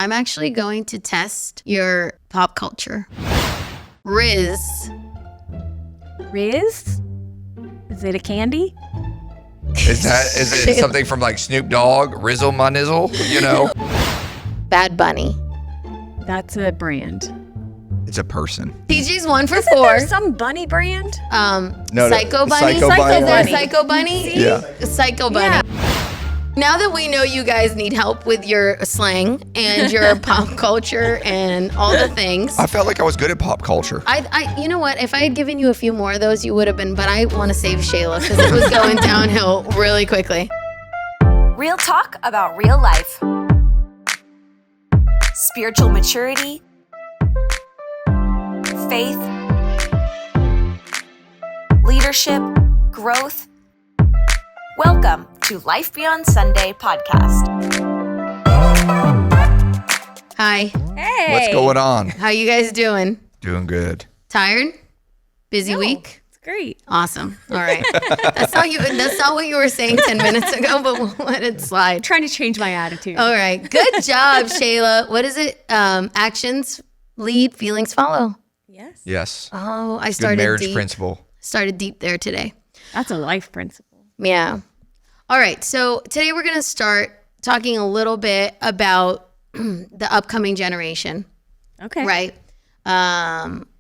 I'm actually going to test your pop culture. Riz. Riz? Is it a candy? Is it something from like Snoop Dogg, Rizzle My Nizzle, you know? Bad Bunny. That's a brand. It's a person. TJ's 1 for Isn't 4. there some bunny brand? Psycho Bunny. Psycho Bunny. Is there a Psycho Bunny? Yeah. Psycho Bunny. Yeah. Now that we know you guys need help with your slang and your pop culture and all the things, I felt like I was good at pop culture. you know what? If I had given you a few more of those, you would have been. But I want to save Shayla because it was going downhill really quickly. Real talk about real life. Spiritual maturity. Faith. Leadership. Growth. Welcome to Life Beyond Sunday podcast. Hi, Hey. What's going on? how you guys doing? Doing good. Tired? Busy week? It's great. Awesome. All right. That's not what you were saying 10 minutes ago, but we'll let it slide. Trying to change my attitude. All right. Good job, Shayla. What is it? Actions lead, feelings follow. Yes. Yes. Oh, I Good started marriage deep. principle. Started deep there today. That's a life principle. Yeah. All right. So today we're going to start talking a little bit about the upcoming generation, Okay. right?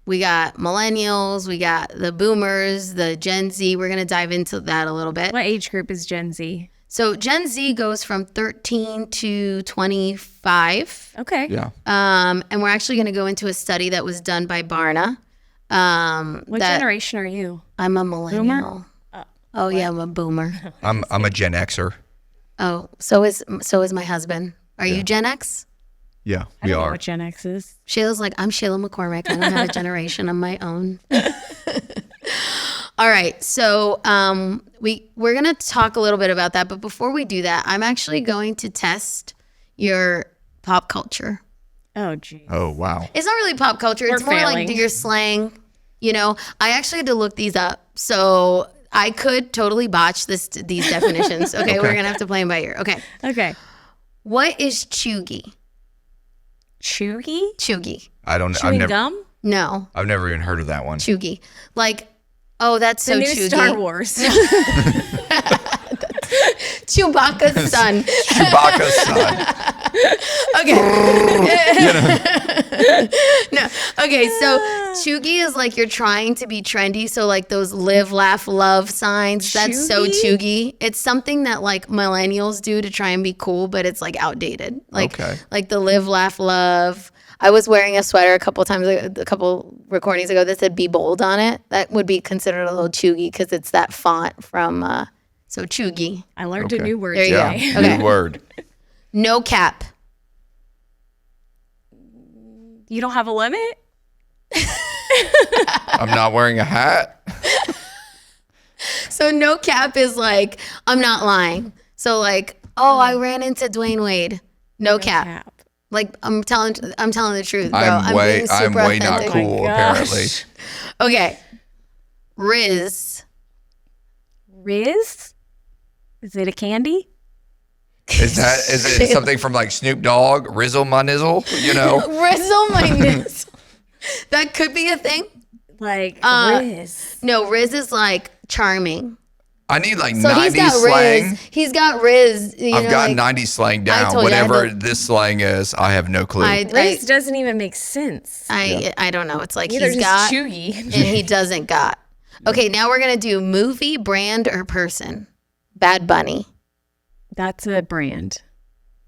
We got millennials, we got the boomers, the Gen Z. We're going to dive into that a little bit. What age group is Gen Z? So Gen Z goes from 13 to 25. Okay. Yeah. And we're actually going to go into a study that was done by Barna. What generation are you? I'm a millennial. Oh yeah, I'm a boomer. I'm a Gen Xer. Oh, so is my husband. Are you Gen X? Yeah, I we don't know are. what Gen X is. Shayla's like, I'm Shayla McCormick. I don't have a generation of my own. All right, so we're gonna talk a little bit about that, but before we do that, I'm actually going to test your pop culture. Oh, geez. Oh, wow. It's not really pop culture. It's more failing. like your slang. You know, I actually had to look these up, so I could totally botch these definitions. Okay, we're gonna have to play them by ear. Okay, Okay. what is chuggy? Chewy? Chuggy? I've Chewing never gum? No, I've never even heard of that one. chuggy. Like, oh, that's The so new chuggy. Star Wars. Chewbacca's son. Chewbacca's son. Okay. No. Okay, so chuggy is like you're trying to be trendy. So like those live, laugh, love signs. That's so chuggy. It's something that like millennials do to try and be cool, but it's like outdated. Like like the live, laugh, love. I was wearing a sweater a couple recordings ago that said "Be Bold" on it. That would be considered a little chuggy because it's that font from. So chuggy. I learned a new word There you today. go. Okay. New word. No cap. You don't have a limit? I'm not wearing a hat. So no cap is like, I'm not lying. So like, oh, I ran into Dwayne Wade. No cap. Like I'm telling the truth, bro. I'm way not authentic. cool, apparently. Okay. Riz. Riz? Is it a candy? Is it something from like Snoop Dogg, Rizzle My Nizzle, you know? Rizzle my nizzle. That could be a thing. Like Riz. No, Riz is like charming. I need like So 90s he's got slang. Riz. He's got Riz. I've got 90s slang down. told you, I Whatever had this slang is, I have no clue. Riz doesn't even make sense. I don't know. It's like Neither he's does got Chewy. and he doesn't got. Okay, now we're gonna do movie, brand, or person. Bad Bunny. That's a brand.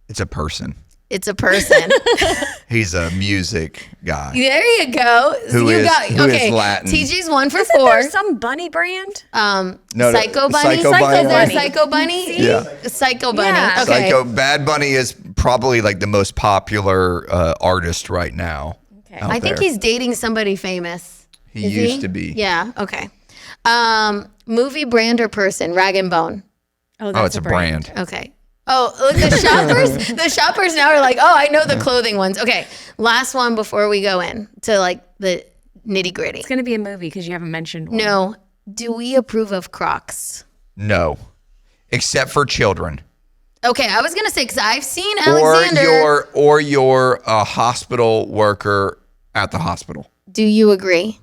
It's a person. It's a person. He's a music guy. There you go. Who is Latin. TJ's 1 for Isn't 4. there some bunny brand? Psycho Bunny. Psycho Bunny. Is there a Psycho Bunny? Yeah. Psycho Bunny. Yeah. Okay. Psycho Bad Bunny is probably like the most popular artist right now. Okay. I think he's dating somebody famous. He Is used to be. Yeah. Okay. Movie, brand, or person. Rag and Bone. Oh, Oh, it's a brand. Okay. Oh, look, the shoppers now are like, oh, I know the clothing ones. Okay, last one before we go in to like the nitty gritty. It's going to be a movie because you haven't mentioned one. No, do we approve of Crocs? No, except for children. Okay, I was gonna say because I've seen Alexander. Or you're a hospital worker at the hospital. Do you agree?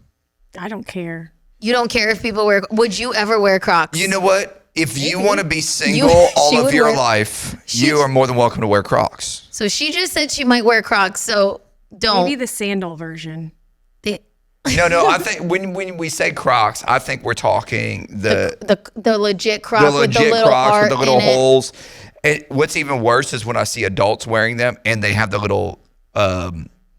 I don't care. You don't care if people wear. Would you ever wear Crocs? You know what? If you want to be single all of your life, you are more than welcome to wear Crocs. So she just said she might wear Crocs. So don't. Maybe the sandal version. No. I think when we say Crocs, I think we're talking the legit Croc with the little Crocs art with the little in it. holes. And what's even worse is when I see adults wearing them and they have the little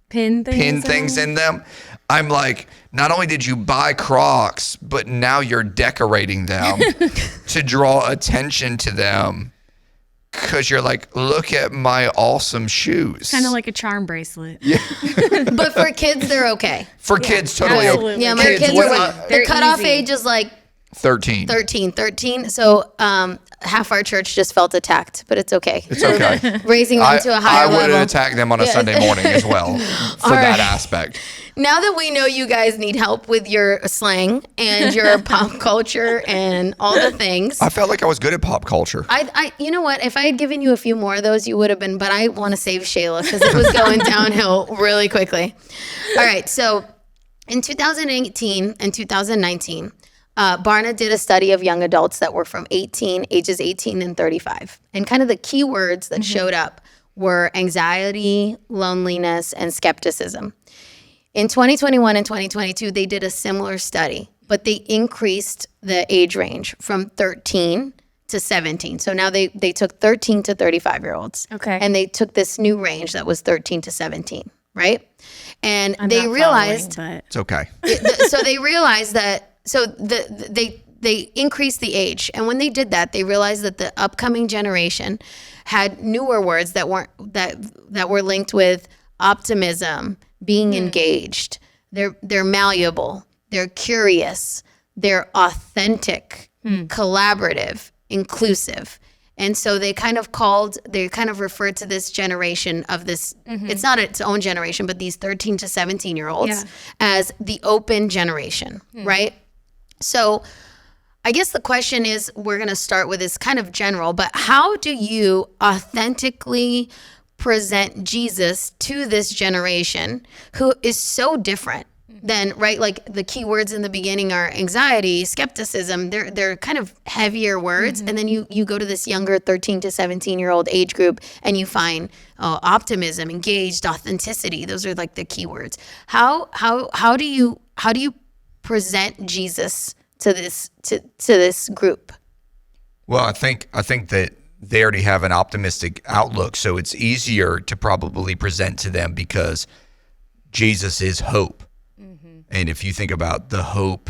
Pin things in them. I'm like, not only did you buy Crocs, but now you're decorating them to draw attention to them. Because you're like, look at my awesome shoes. Kind of like a charm bracelet. Yeah. But for kids, they're okay. For kids, totally absolutely. okay. Yeah, my kids are. The cutoff age is like 13. 13. So half our church just felt attacked, but it's okay. It's okay. Raising them to a higher level. I would level. attack them on a Sunday morning as well for that aspect. Now that we know you guys need help with your slang and your pop culture and all the things. I felt like I was good at pop culture. I you know what? If I had given you a few more of those, you would have been, but I want to save Shayla because it was going downhill really quickly. All right. So in 2018 and 2019, Barna did a study of young adults that were from ages 18 and 35. And kind of the key words that showed up were anxiety, loneliness, and skepticism. In 2021 and 2022, they did a similar study, but they increased the age range from 13 to 17. So now they took 13 to 35-year-olds. Okay. And they took this new range that was 13 to 17, right? And I'm they not realized following, but It's okay. so they realized that they increased the age, and when they did that, they realized that the upcoming generation had newer words that were linked with optimism, being engaged. They're malleable, they're curious, they're authentic, collaborative, inclusive. And so they kind of referred to this generation of this, it's not its own generation, but these 13 to 17-year-olds as the open generation, right? So I guess the question is, we're going to start with this kind of general, but how do you authentically present Jesus to this generation who is so different than, right? Like the key words in the beginning are anxiety, skepticism. They're kind of heavier words. And then you go to this younger 13 to 17-year-old age group and you find optimism, engaged, authenticity. Those are like the key words. How do you present Jesus to this group? Well, I think that they already have an optimistic outlook, so it's easier to probably present to them because Jesus is hope. And if you think about the hope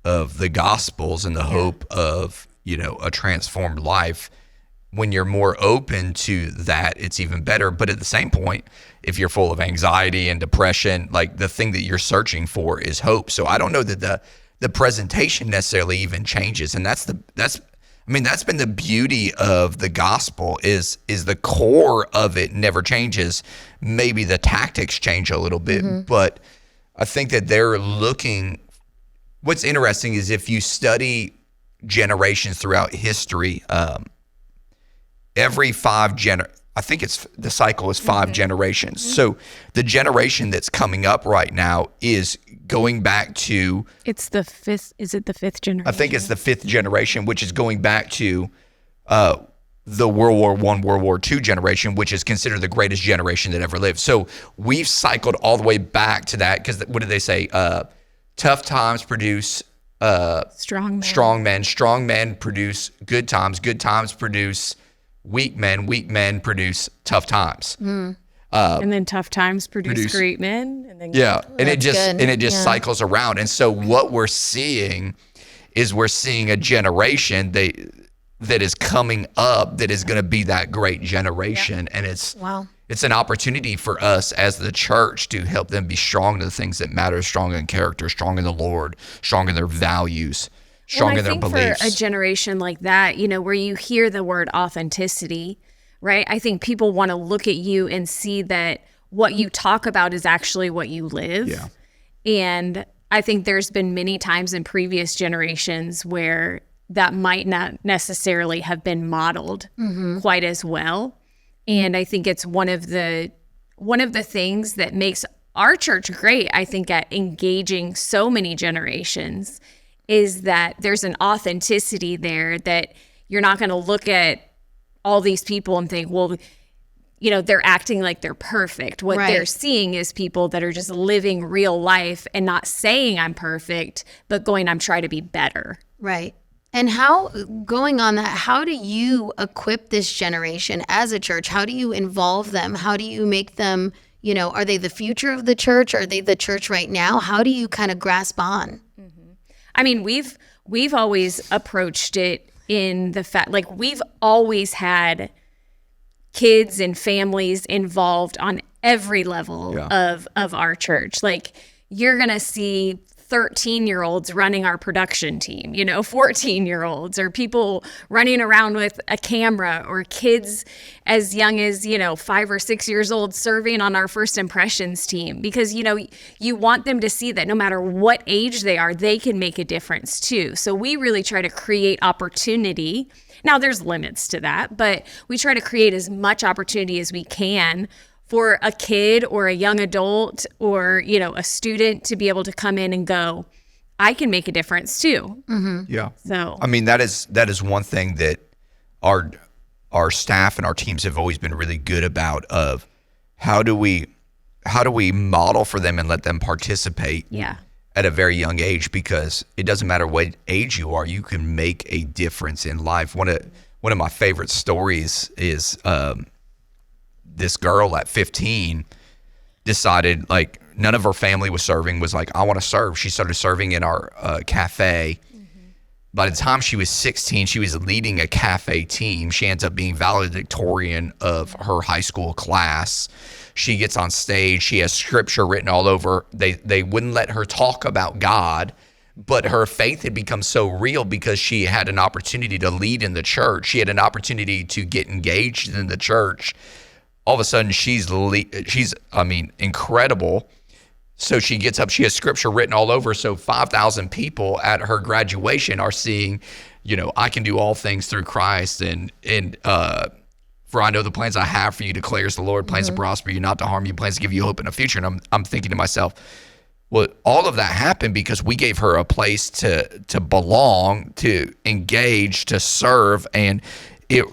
of the Gospels and the hope of, a transformed life, when you're more open to that, it's even better. But at the same point, if you're full of anxiety and depression, like the thing that you're searching for is hope. So I don't know that the presentation necessarily even changes. And that's been the beauty of the gospel is the core of it never changes. Maybe the tactics change a little bit, but I think that they're looking. What's interesting is if you study generations throughout history, every I think the cycle is 5 generations. So the generation that's coming up right now is going back to. It's the fifth. Is it the fifth generation? I think it's the 5th generation, which is going back to the World War I, World War II generation, which is considered the greatest generation that ever lived. So we've cycled all the way back to that because what did they say? Tough times produce strong men. Strong men produce good times produce weak men produce tough times. And then tough times produce great men. And then and it just cycles around. And so what we're seeing is a generation that is coming up that is going to be that great generation. And it's an opportunity for us as the church to help them be strong in the things that matter, strong in character, strong in the Lord, strong in their values, strong in their beliefs. For a generation like that, where you hear the word authenticity, right? I think people want to look at you and see that what you talk about is actually what you live. Yeah. And I think there's been many times in previous generations where that might not necessarily have been modeled quite as well. And I think it's one of the things that makes our church great, I think, at engaging so many generations, is that there's an authenticity there that you're not going to look at all these people and think, well, they're acting like they're perfect. What they're seeing is people that are just living real life and not saying I'm perfect, but going, I'm trying to be better. Right. And going on that, how do you equip this generation as a church? How do you involve them? How do you make them, are they the future of the church? Are they the church right now? How do you kind of grasp on? I mean, we've always approached it in the fact, like, we've always had kids and families involved on every level of our church. Like, you're going to see 13-year-olds running our production team, 14-year-olds, or people running around with a camera, or kids as young as, 5 or 6 years old serving on our first impressions team, because, you want them to see that no matter what age they are, they can make a difference too. So we really try to create opportunity. Now, there's limits to that, but we try to create as much opportunity as we can for a kid or a young adult or, a student to be able to come in and go, I can make a difference too. Yeah. So, I mean, that is one thing that our staff and our teams have always been really good about, of how do we model for them and let them participate at a very young age, because it doesn't matter what age you are, you can make a difference in life. One of my favorite stories is this girl at 15 decided, like, none of her family was serving, was like, I want to serve. She started serving in our cafe. By the time she was 16, she was leading a cafe team. She ends up being valedictorian of her high school class. She gets on stage. She has scripture written all over. They wouldn't let her talk about God, but her faith had become so real because she had an opportunity to lead in the church. She had an opportunity to get engaged in the church. All of a sudden, she's incredible. So she gets up, she has scripture written all over. So 5,000 people at her graduation are seeing, I can do all things through Christ. And for I know the plans I have for you, declares the Lord, plans to prosper you, not to harm you, plans to give you hope in a future. And I'm thinking to myself, well, all of that happened because we gave her a place to belong, to engage, to serve. And it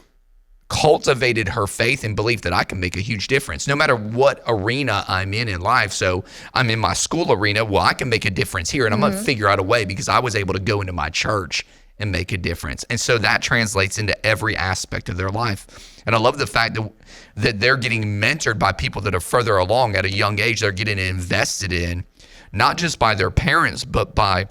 cultivated her faith and belief that I can make a huge difference no matter what arena I'm in life. So I'm in my school arena. Well, I can make a difference here, and I'm going to figure out a way because I was able to go into my church and make a difference. And so that translates into every aspect of their life. And I love the fact that they're getting mentored by people that are further along at a young age. They're getting invested in, not just by their parents, but by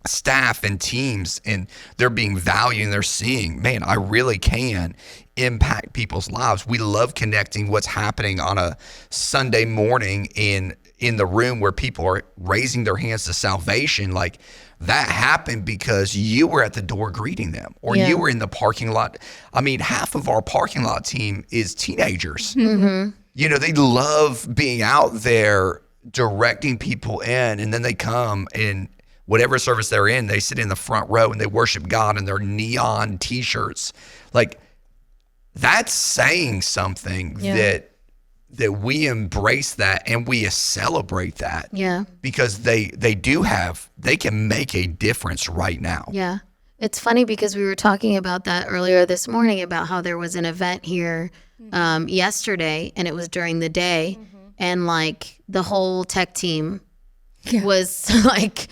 staff and teams, and they're being valued and they're seeing, man, I really can impact people's lives. We love connecting what's happening on a Sunday morning in the room where people are raising their hands to salvation. Like, that happened because you were at the door greeting them, or you were in the parking lot. I mean, half of our parking lot team is teenagers. They love being out there directing people in, and then they come and whatever service they're in, they sit in the front row and they worship God in their neon t-shirts. Like, that's saying something that we embrace that and we celebrate that. Yeah. Because they can make a difference right now. Yeah. It's funny because we were talking about that earlier this morning, about how there was an event here yesterday, and it was during the day, and like the whole tech team was like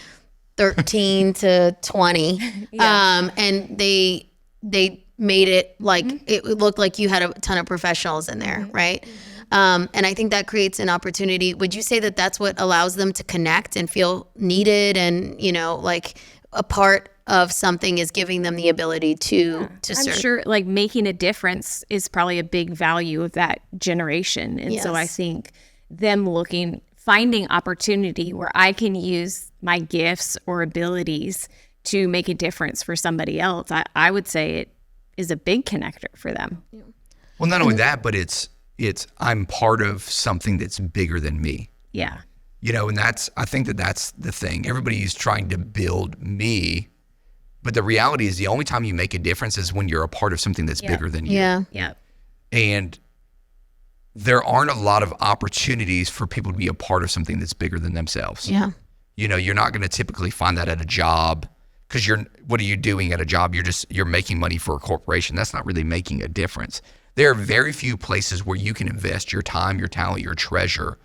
13 to 20. And they made it like it looked like you had a ton of professionals in there, right? And I think that creates an opportunity. Would you say that that's what allows them to connect and feel needed, and like a part of something is giving them the ability to serve? I'm sure like making a difference is probably a big value of that generation. And so I think them finding opportunity where I can use my gifts or abilities to make a difference for somebody else, I would say it is a big connector for them. Well, not only that, but it's I'm part of something that's bigger than me. Yeah. And I think that's the thing. Everybody is trying to build me, But the reality is the only time you make a difference is when you're a part of something that's bigger than you. Yeah. And there aren't a lot of opportunities for people to be a part of something that's bigger than themselves. Yeah. You know, you're not going to typically find that at a job, because what are you doing at a job? You're making money for a corporation. That's not really making a difference. There are very few places where you can invest your time, your talent, your treasure,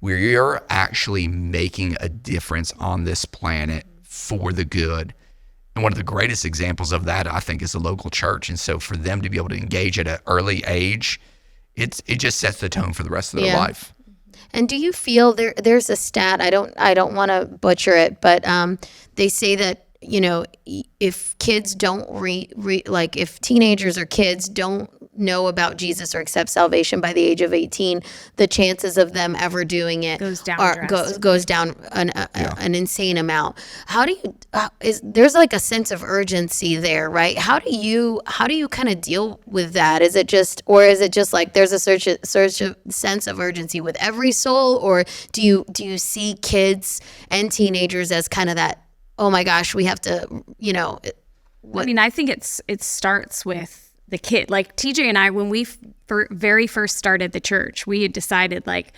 where you're actually making a difference on this planet for the good. And one of the greatest examples of that, I think, is the local church. And so for them to be able to engage at an early age, it just sets the tone for the rest of their life. And do you feel there's a stat, I don't want to butcher it, but they say that, you know, if kids don't like if teenagers or kids don't know about Jesus or accept salvation by the age of 18, the chances of them ever doing it goes down goes down an insane amount. How do you there's like a sense of urgency there, right? How do you kind of deal with that? Is it just like there's a sense of urgency with every soul, or do you see kids and teenagers as kind of that, oh my gosh, we have to, you know, I mean, I think it starts with the kid. Like TJ and I, when we very first started the church, we had decided like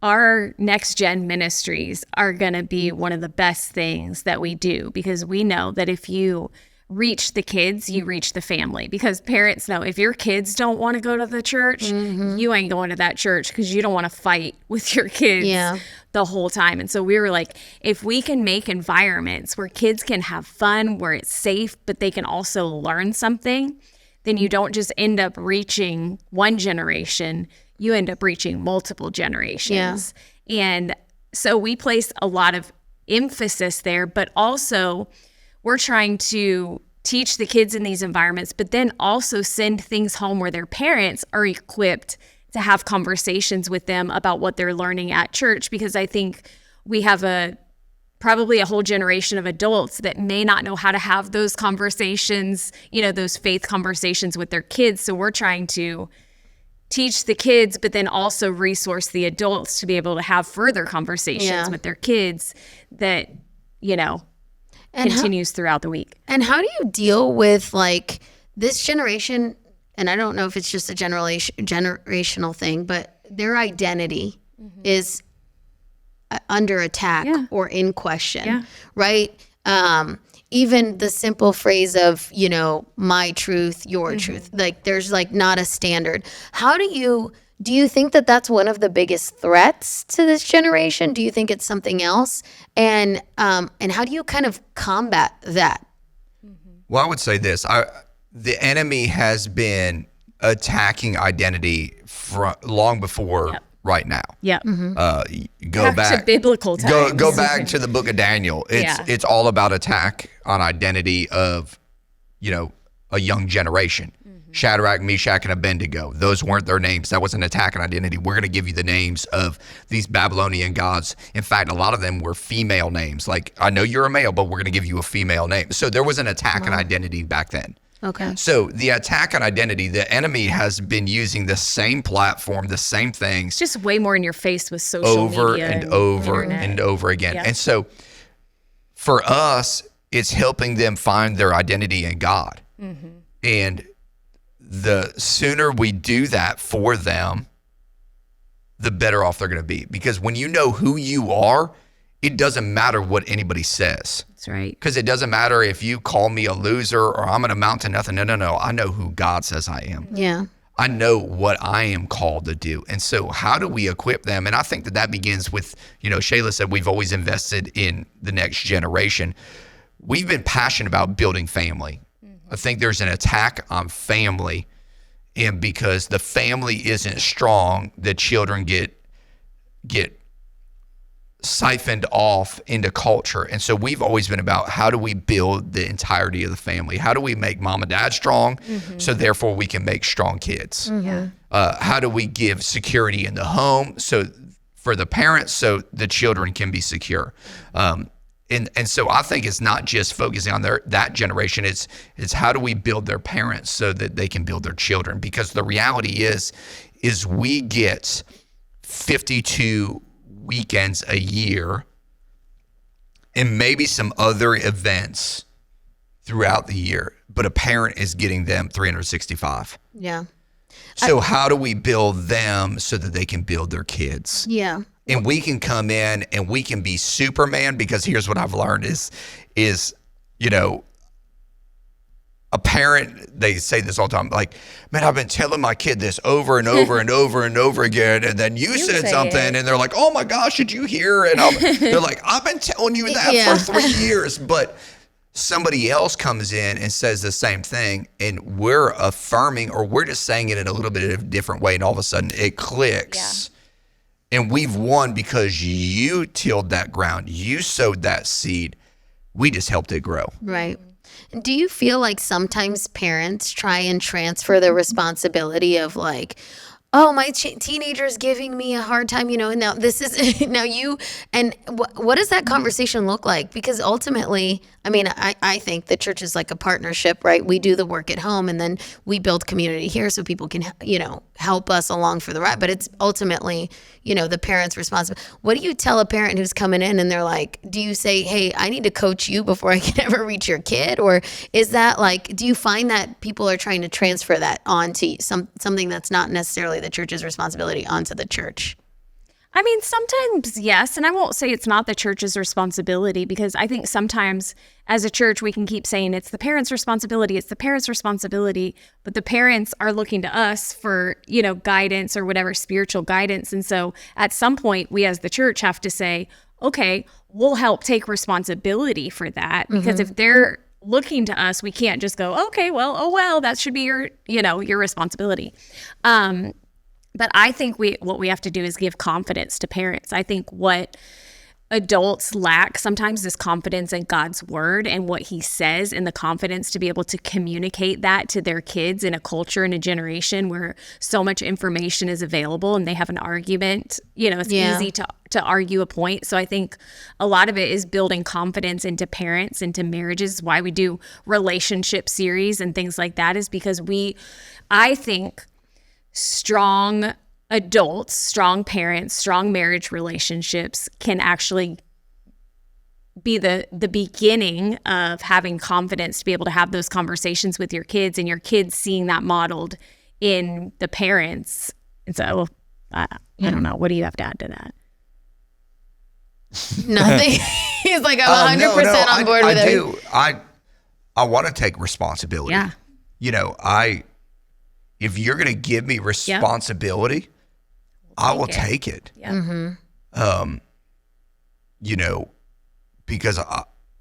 our next gen ministries are going to be one of the best things that we do, because we know that if you reach the kids, you reach the family. Because parents know if your kids don't want to go to the church, you ain't going to that church, because you don't want to fight with your kids the whole time. And so we were like, if we can make environments where kids can have fun, where it's safe, but they can also learn something, then you don't just end up reaching one generation, you end up reaching multiple generations. And so we place a lot of emphasis there, but also we're trying to teach the kids in these environments, but then also send things home where their parents are equipped to have conversations with them about what they're learning at church. Because I think we have probably a whole generation of adults that may not know how to have those conversations, you know, those faith conversations with their kids. So we're trying to teach the kids, but then also resource the adults to be able to have further conversations with their kids that, you know, and continues throughout the week. And how do you deal with like this generation? And I don't know if it's just a generational thing, but their identity is under attack or in question, right? Even the simple phrase of, you know, my truth, your truth, like there's like not a standard. How do you think that that's one of the biggest threats to this generation? Do you think it's something else? And how do you kind of combat that? Well, I would say this. The enemy has been attacking identity long before right now. Yeah. Go back to biblical times. Go back to the book of Daniel. It's all about attack on identity of, you know, a young generation. Shadrach, Meshach, and Abednego. Those weren't their names. That was an attack on identity. We're going to give you the names of these Babylonian gods. In fact, a lot of them were female names. Like, I know you're a male, but we're going to give you a female name. So there was an attack on identity back then. Okay. So the attack on identity, the enemy has been using the same platform, the same things. It's just way more in your face with social media. Over and over again. Yeah. And so for us, it's helping them find their identity in God. And the sooner we do that for them, the better off they're going to be. Because when you know who you are, it doesn't matter what anybody says. That's right. Because it doesn't matter if you call me a loser or I'm going to amount to nothing. No. I know who God says I am. Yeah. I know what I am called to do. And so how do we equip them? And I think that begins with, you know, Shayla said we've always invested in the next generation. We've been passionate about building family. I think there's an attack on family, and because the family isn't strong, the children get siphoned off into culture. And so we've always been about how do we build the entirety of the family? How do we make mom and dad strong so therefore we can make strong kids? How do we give security in the home so for the parents so the children can be secure? And so I think it's not just focusing on that generation. It's how do we build their parents so that they can build their children? Because the reality is we get 52 weekends a year and maybe some other events throughout the year, but a parent is getting them 365. Yeah. So how do we build them so that they can build their kids? Yeah. And we can come in and we can be Superman, because here's what I've learned is, you know, a parent, they say this all the time, like, man, I've been telling my kid this over and over and over and over again. And then you said something and they're like, oh my gosh, did you hear? And they're like, I've been telling you that for 3 years. But somebody else comes in and says the same thing, and we're affirming, or we're just saying it in a little bit of a different way. And all of a sudden it clicks. Yeah. And we've won because you tilled that ground. You sowed that seed. We just helped it grow. Right. Do you feel like sometimes parents try and transfer the responsibility of like, oh, my teenager's giving me a hard time, you know, and now this is, now you, and what does that conversation look like? Because ultimately, I mean, I think the church is like a partnership, right? We do the work at home and then we build community here so people can, you know, help us along for the ride. But it's ultimately, you know, the parent's responsibility. What do you tell a parent who's coming in and they're like, do you say, hey, I need to coach you before I can ever reach your kid? Or is that like, do you find that people are trying to transfer that onto something that's not necessarily the church's responsibility onto the church? I mean, sometimes yes, and I won't say it's not the church's responsibility, because I think sometimes as a church we can keep saying it's the parents' responsibility, but the parents are looking to us for, you know, guidance or whatever, spiritual guidance. And so at some point we as the church have to say, okay, we'll help take responsibility for that, because if they're looking to us, we can't just go, okay, well, that should be your, you know, your responsibility. But I think what we have to do is give confidence to parents. I think what adults lack sometimes is confidence in God's word and what he says, and the confidence to be able to communicate that to their kids in a culture and a generation where so much information is available and they have an argument. You know, it's easy to argue a point. So I think a lot of it is building confidence into parents, into marriages. Why we do relationship series and things like that is because I think strong adults, strong parents, strong marriage relationships can actually be the beginning of having confidence to be able to have those conversations with your kids, and your kids seeing that modeled in the parents. And so I don't know. What do you have to add to that? Nothing. He's like, I'm 100% on board with it. I want to take responsibility. Yeah. You know, if you're going to give me responsibility, I will take it. Yeah. Mm-hmm. You know, because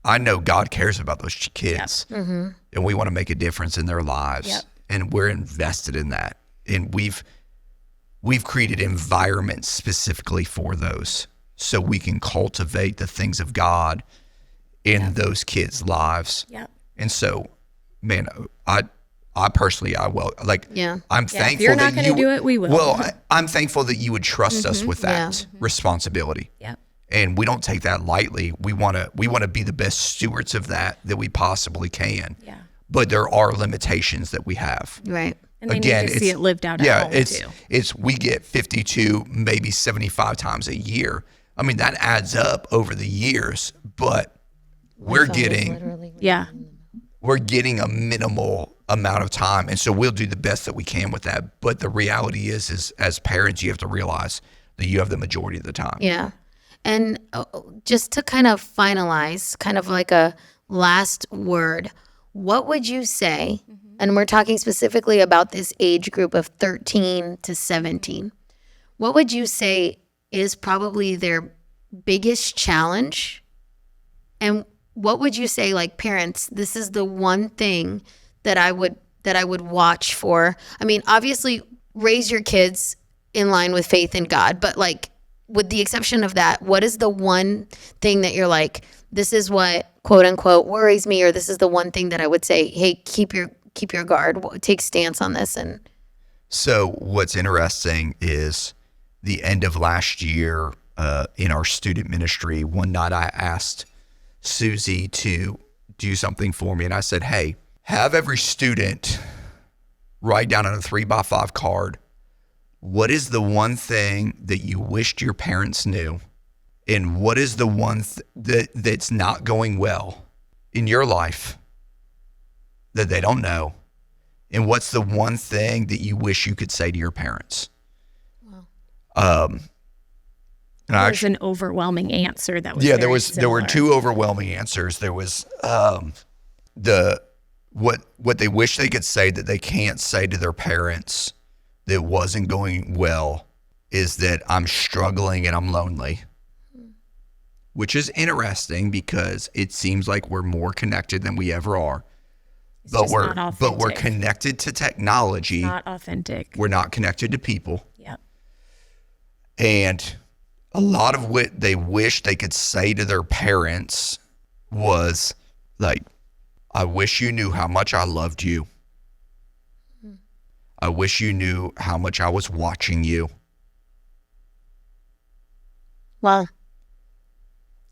I know God cares about those kids, and we want to make a difference in their lives, and we're invested in that. And we've created environments specifically for those, so we can cultivate the things of God in those kids' lives. Yeah. And so, man, I personally, I'm thankful if you're not going to do it, we will. Well, I'm thankful that you would trust us with that responsibility. Yeah. And we don't take that lightly. We want to be the best stewards of that we possibly can. Yeah. But there are limitations that we have. Right. And they need to see it lived out at home too. We get 52, maybe 75 times a year. I mean, that adds up over the years, but we're getting a minimal amount of time, and so we'll do the best that we can with that. But the reality is as parents, you have to realize that you have the majority of the time. Yeah. And just to kind of finalize, kind of like a last word, what would you say, and we're talking specifically about this age group of 13 to 17, what would you say is probably their biggest challenge? And what would you say, like, parents, this is the one thing that I would watch for? I mean, obviously raise your kids in line with faith in God, but like, with the exception of that, what is the one thing that you're like, this is what quote unquote worries me, or this is the one thing that I would say, hey, keep your guard, take stance on this? And so what's interesting is the end of last year in our student ministry, one night I asked Susie to do something for me, and I said, hey, have every student write down on a 3x5 card, what is the one thing that you wished your parents knew? And what is the one that's not going well in your life that they don't know? And what's the one thing that you wish you could say to your parents? And There's an overwhelming answer that was there were two overwhelming answers. There was what they wish they could say that they can't say to their parents that wasn't going well is that I'm struggling and I'm lonely. Which is interesting because it seems like we're more connected than we ever are. But we're connected to technology. It's not authentic. We're not connected to people. Yep. And a lot of what they wish they could say to their parents was like, I wish you knew how much I loved you. I wish you knew how much I was watching you. Well,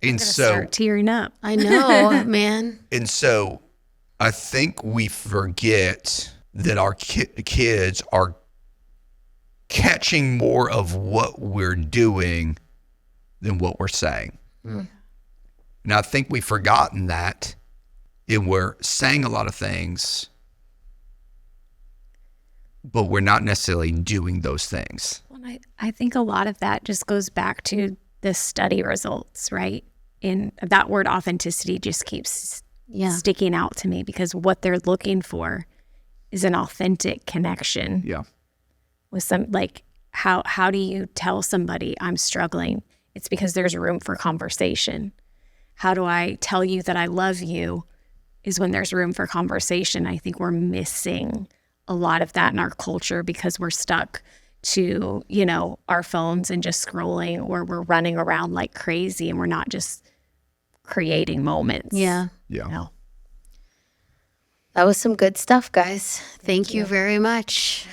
and so start tearing up. I know, man. And so I think we forget that our kids are catching more of what we're doing than what we're saying. And I think we've forgotten that, and we're saying a lot of things, but we're not necessarily doing those things. Well, I think a lot of that just goes back to the study results, right? And that word authenticity just keeps sticking out to me because what they're looking for is an authentic connection. Yeah. With some, like, how do you tell somebody I'm struggling? It's because there's room for conversation. How do I tell you that I love you is when there's room for conversation. I think we're missing a lot of that in our culture because we're stuck to, our phones and just scrolling, or we're running around like crazy and we're not just creating moments. Yeah. Yeah. That was some good stuff, guys. Thank you very much.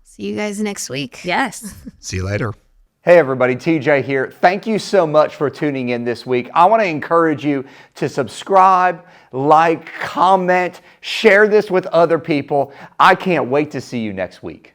See you guys next week. Yes. See you later. Hey everybody, TJ here. Thank you so much for tuning in this week. I want to encourage you to subscribe, like, comment, share this with other people. I can't wait to see you next week.